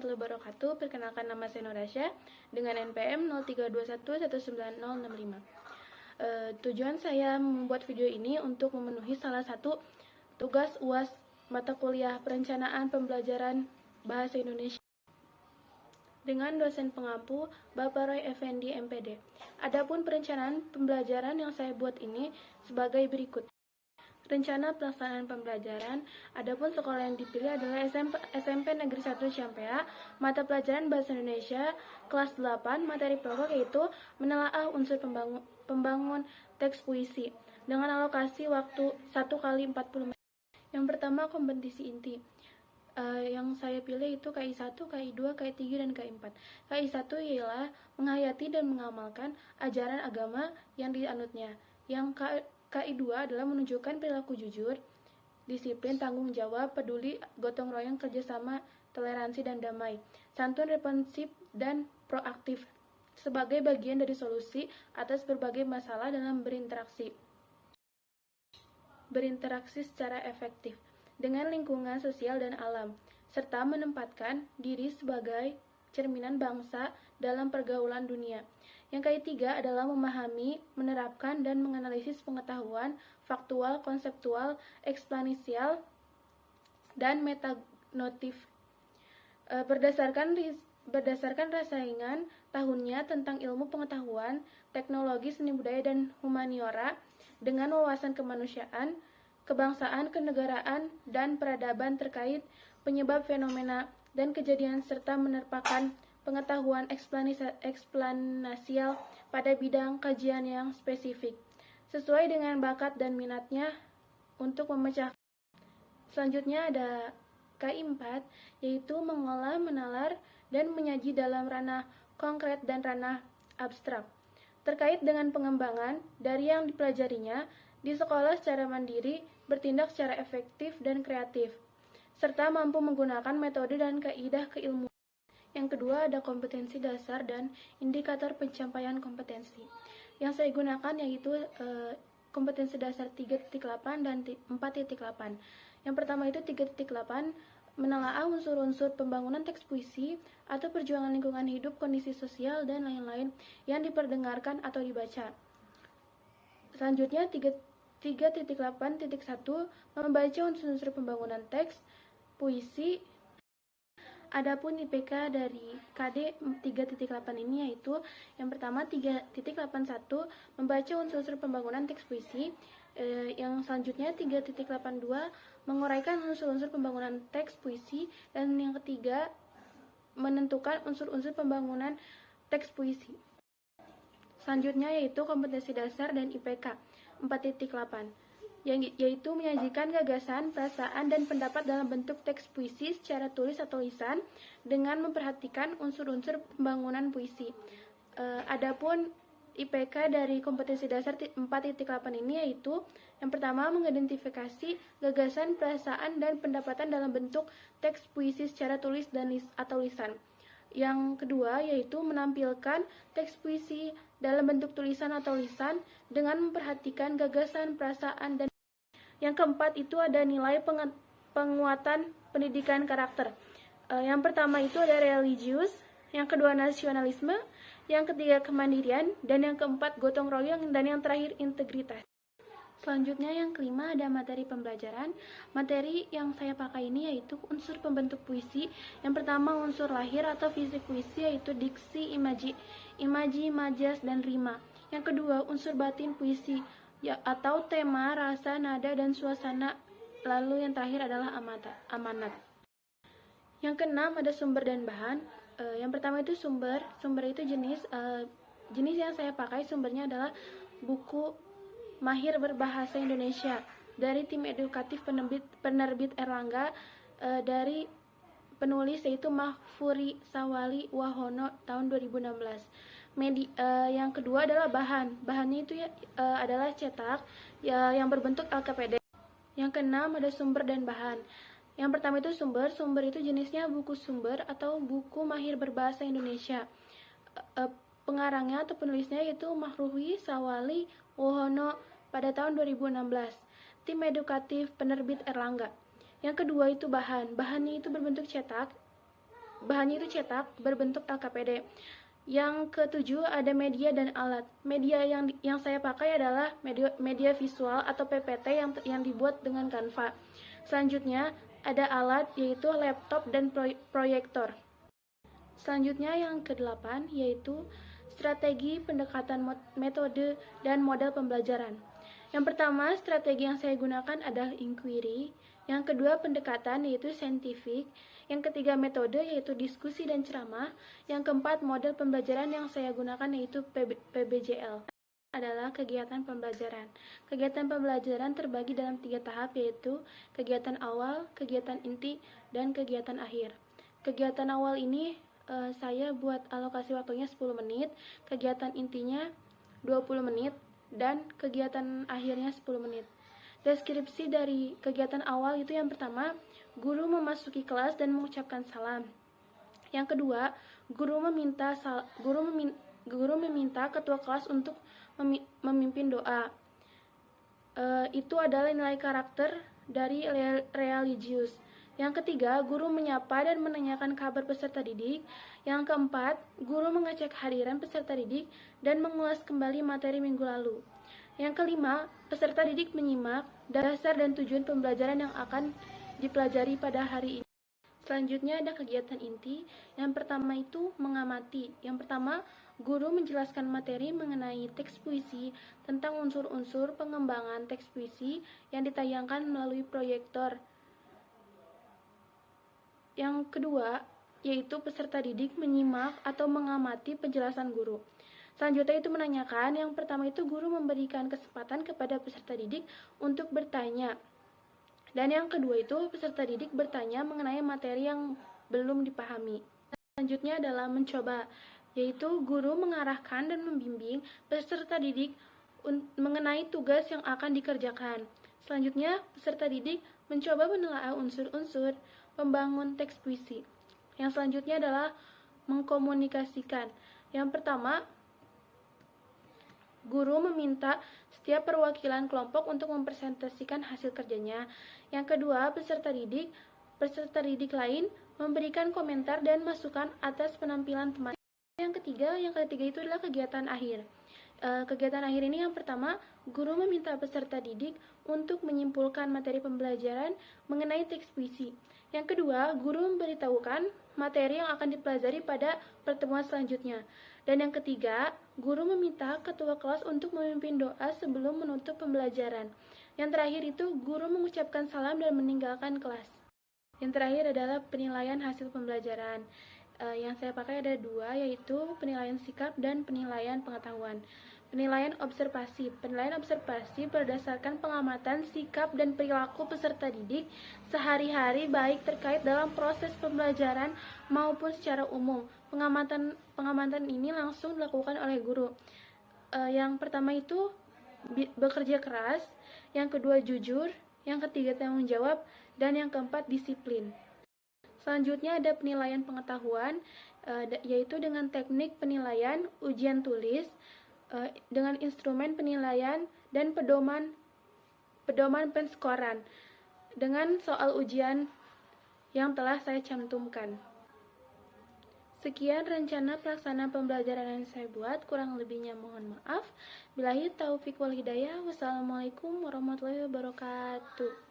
warahmatullahi wabarakatuh. Perkenalkan, nama saya Norasya dengan NPM 0321190065. Tujuan saya membuat video ini untuk memenuhi salah satu tugas UAS mata kuliah Perencanaan Pembelajaran Bahasa Indonesia dengan dosen pengampu Bapak Roy Effendi MPD. Adapun perencanaan pembelajaran yang saya buat ini sebagai berikut. Rencana pelaksanaan pembelajaran, adapun sekolah yang dipilih adalah SMP Negeri 1 Ciampea, mata pelajaran Bahasa Indonesia, kelas 8, materi pokok yaitu menelaah unsur pembangun teks puisi, dengan alokasi waktu 1 kali 40 menit. Yang pertama, kompetisi inti. Yang saya pilih itu KI 1, KI 2, KI 3, dan KI 4. KI 1 ialah menghayati dan mengamalkan ajaran agama yang dianutnya. Yang KI 2 adalah menunjukkan perilaku jujur, disiplin, tanggung jawab, peduli, gotong royong, kerjasama, toleransi, dan damai, santun, responsif, dan proaktif sebagai bagian dari solusi atas berbagai masalah dalam berinteraksi secara efektif dengan lingkungan sosial dan alam, serta menempatkan diri sebagai cerminan bangsa dalam pergaulan dunia. Yang ketiga adalah memahami, menerapkan, dan menganalisis pengetahuan faktual, konseptual, ekspansial, dan metanotif. Berdasarkan rasaingan tahunnya tentang ilmu pengetahuan, teknologi, seni budaya, dan humaniora dengan wawasan kemanusiaan, kebangsaan, kenegaraan, dan peradaban terkait penyebab fenomena dan kejadian serta menerpakan pengetahuan eksplanasial pada bidang kajian yang spesifik, sesuai dengan bakat dan minatnya untuk memecah. Selanjutnya ada KI 4, yaitu mengolah, menalar, dan menyaji dalam ranah konkret dan ranah abstrak, terkait dengan pengembangan dari yang dipelajarinya di sekolah secara mandiri, bertindak secara efektif dan kreatif, serta mampu menggunakan metode dan kaidah keilmuan. Yang kedua ada kompetensi dasar dan indikator pencapaian kompetensi. Yang saya gunakan yaitu kompetensi dasar 3.8 dan 4.8. Yang pertama itu 3.8, menelaah unsur-unsur pembangunan teks puisi atau perjuangan lingkungan hidup, kondisi sosial, dan lain-lain yang diperdengarkan atau dibaca. Selanjutnya 3.8.1, membaca unsur-unsur pembangunan teks puisi. Adapun IPK dari KD 3.8 ini yaitu yang pertama 3.81, membaca unsur-unsur pembangunan teks puisi. Yang selanjutnya 3.82, menguraikan unsur-unsur pembangunan teks puisi. Dan yang ketiga, menentukan unsur-unsur pembangunan teks puisi. Selanjutnya yaitu kompetensi dasar dan IPK 4.8, yaitu menyajikan gagasan, perasaan, dan pendapat dalam bentuk teks puisi secara tulis atau lisan dengan memperhatikan unsur-unsur pembangunan puisi. Adapun IPK dari kompetensi dasar 4.8 ini yaitu yang pertama, mengidentifikasi gagasan, perasaan, dan pendapatan dalam bentuk teks puisi secara tulis dan atau lisan. Yang kedua yaitu menampilkan teks puisi dalam bentuk tulisan atau lisan dengan memperhatikan gagasan, perasaan, dan yang keempat itu ada nilai penguatan pendidikan karakter. Yang pertama itu ada religius, yang kedua nasionalisme, yang ketiga kemandirian, dan yang keempat gotong royong, dan yang terakhir integritas. Selanjutnya yang kelima ada materi pembelajaran. Materi yang saya pakai ini yaitu unsur pembentuk puisi. Yang pertama unsur lahir atau fisik puisi yaitu diksi, imaji, majas, dan rima. Yang kedua unsur batin puisi atau tema, rasa, nada, dan suasana. Lalu yang terakhir adalah amanat. Yang keenam ada sumber dan bahan. Yang pertama itu sumber itu jenis yang saya pakai sumbernya adalah buku Mahir Berbahasa Indonesia dari tim edukatif penerbit Erlangga, dari penulis yaitu Mahfuri Sawali Wahono tahun 2016. Yang kedua adalah bahannya itu adalah cetak yang berbentuk LKPD. Yang keenam ada sumber dan bahan. Yang pertama itu sumber itu jenisnya buku sumber atau buku Mahir Berbahasa Indonesia. Pengarangnya atau penulisnya yaitu Mahfuri Sawali Wahono pada tahun 2016, tim edukatif penerbit Erlangga. Yang kedua itu bahannya itu berbentuk cetak bahannya itu cetak berbentuk LKPD. Yang ketujuh ada media dan alat. Media yang saya pakai adalah media visual atau PPT yang dibuat dengan Canva. Selanjutnya ada alat yaitu laptop dan proyektor. Selanjutnya yang kedelapan yaitu strategi pendekatan metode dan model pembelajaran. Yang pertama, strategi yang saya gunakan adalah inquiry. Yang kedua, pendekatan yaitu scientific. Yang ketiga, metode yaitu diskusi dan ceramah. Yang keempat, model pembelajaran yang saya gunakan yaitu PBJL. Adalah kegiatan pembelajaran. Kegiatan pembelajaran terbagi dalam 3 tahap yaitu kegiatan awal, kegiatan inti, dan kegiatan akhir. Kegiatan awal ini saya buat alokasi waktunya 10 menit, kegiatan intinya 20 menit, dan kegiatan akhirnya 10 menit. Deskripsi dari kegiatan awal itu yang pertama, guru memasuki kelas dan mengucapkan salam. Yang kedua, guru meminta ketua kelas untuk memimpin doa. Itu adalah nilai karakter dari religius. Yang ketiga, guru menyapa dan menanyakan kabar peserta didik. Yang keempat, guru mengecek hadiran peserta didik dan mengulas kembali materi minggu lalu. Yang kelima, peserta didik menyimak dasar dan tujuan pembelajaran yang akan dipelajari pada hari ini. Selanjutnya ada kegiatan inti. Yang pertama itu mengamati. Yang pertama, guru menjelaskan materi mengenai teks puisi tentang unsur-unsur pengembangan teks puisi yang ditayangkan melalui proyektor. Yang kedua, yaitu peserta didik menyimak atau mengamati penjelasan guru. Selanjutnya itu menanyakan. Yang pertama itu guru memberikan kesempatan kepada peserta didik untuk bertanya. Dan yang kedua itu peserta didik bertanya mengenai materi yang belum dipahami. Selanjutnya adalah mencoba, yaitu guru mengarahkan dan membimbing peserta didik mengenai tugas yang akan dikerjakan. Selanjutnya, peserta didik mencoba menelaah unsur-unsur pembangun teks puisi. Yang selanjutnya adalah mengkomunikasikan. Yang pertama, guru meminta setiap perwakilan kelompok untuk mempresentasikan hasil kerjanya. Yang kedua, peserta didik lain memberikan komentar dan masukan atas penampilan teman. Yang ketiga itu adalah kegiatan akhir. Kegiatan akhir ini yang pertama, guru meminta peserta didik untuk menyimpulkan materi pembelajaran mengenai teks puisi. Yang kedua, guru memberitahukan materi yang akan dipelajari pada pertemuan selanjutnya. Dan yang ketiga, guru meminta ketua kelas untuk memimpin doa sebelum menutup pembelajaran. Yang terakhir itu, guru mengucapkan salam dan meninggalkan kelas. Yang terakhir adalah penilaian hasil pembelajaran. Yang saya pakai ada 2, yaitu penilaian sikap dan penilaian pengetahuan. Penilaian observasi. Penilaian observasi berdasarkan pengamatan sikap dan perilaku peserta didik sehari-hari baik terkait dalam proses pembelajaran maupun secara umum. Pengamatan ini langsung dilakukan oleh guru. Yang pertama itu bekerja keras, yang kedua jujur, yang ketiga tanggung jawab, dan yang keempat disiplin. Selanjutnya ada penilaian pengetahuan, yaitu dengan teknik penilaian ujian tulis, dengan instrumen penilaian dan pedoman penskoran, dengan soal ujian yang telah saya cantumkan. Sekian rencana pelaksanaan pembelajaran yang saya buat, kurang lebihnya mohon maaf. Billahi taufiq wal hidayah. Wassalamualaikum warahmatullahi wabarakatuh.